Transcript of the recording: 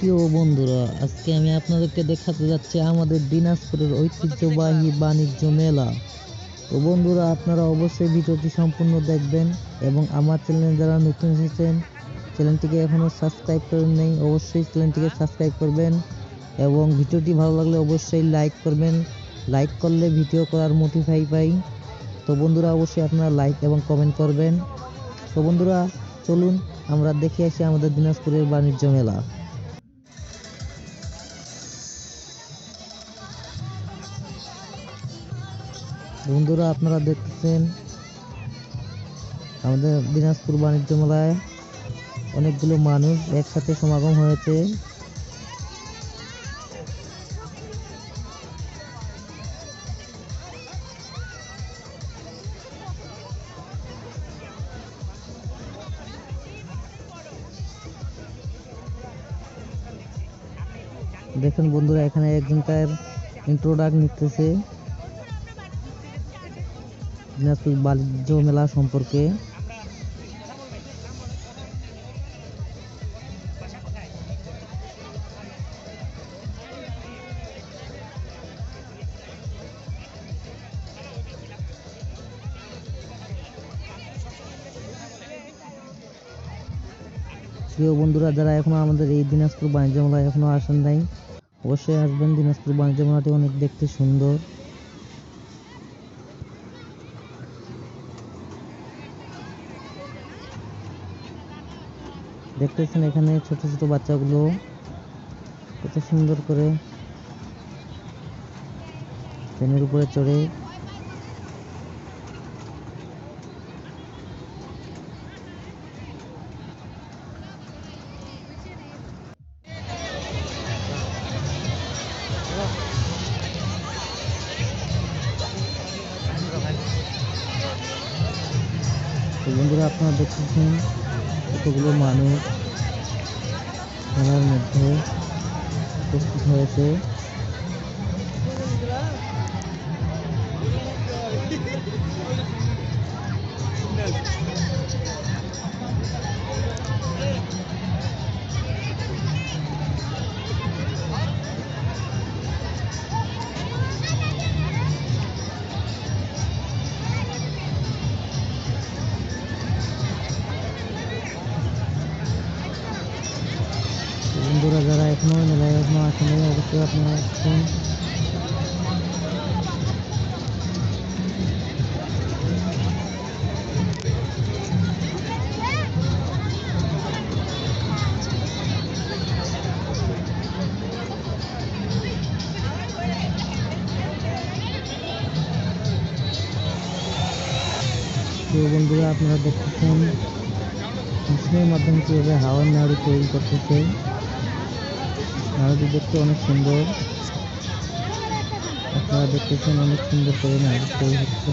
প্রিয় বন্ধুরা, আজকে আমি আপনাদেরকে দেখাতে যাচ্ছি আমাদের দিনাজপুরের ঐতিহ্যবাহী বাণিজ্য মেলা। তো বন্ধুরা, আপনারা অবশ্যই ভিডিওটি সম্পূর্ণ দেখবেন এবং আমার চ্যানেলে যারা নতুন এসেছেন, চ্যানেলটিকে এখনও সাবস্ক্রাইব করেন নাই, অবশ্যই চ্যানেলটিকে সাবস্ক্রাইব করবেন এবং ভিডিওটি ভালো লাগলে অবশ্যই লাইক করবেন। লাইক করলে ভিডিও করার মোটিভাই পাই। তো বন্ধুরা, অবশ্যই আপনারা লাইক এবং কমেন্ট করবেন। তো বন্ধুরা, চলুন আমরা দেখে আসি আমাদের দিনাজপুরের বাণিজ্য মেলা। বন্ধুরা, আপনারা দেখতেছেন আমাদের দিনাজপুর বাণিজ্য মেলায় অনেকগুলো মানুষ একসাথে সমাগম হয়েছে। দেখুন বন্ধুরা, এখানে একজন তার ইন্ট্রোডাক্ট নিতেছে দিনাজপুর বাণিজ্য মেলা সম্পর্কে। প্রিয় বন্ধুরা, যারা এখনো আমাদের এই দিনাজপুর বাণিজ্য মেলায় এখনো আসেন নাই, অবশ্যই আসবেন। দিনাজপুর বাণিজ্য মেলাটি অনেক দেখতে সুন্দর। দেখতেছেন এখানে ছোট ছোট বাচ্চাগুলো কত সুন্দর করে ট্রেনের উপরে চড়ে তো বন্ধুরা, আপনারা দেখতেছেন কতগুলো মানুষ মেলার মধ্যে উপস্থিত হয়েছে। বন্ধুরা, যারা এখনো মেলায় এখনো আসেন নাই, অবশ্যই আপনারা আসুন। তো বন্ধুরা, আপনারা দেখতেছেন মেশিনের মাধ্যমে কিভাবে হাওয়ার নাড়ু তৈরি করতেছে। নাড়ুটি দেখতে অনেক সুন্দর। আপনারা দেখতেছেন অনেক সুন্দর করে নাড়ু তৈরি হচ্ছে।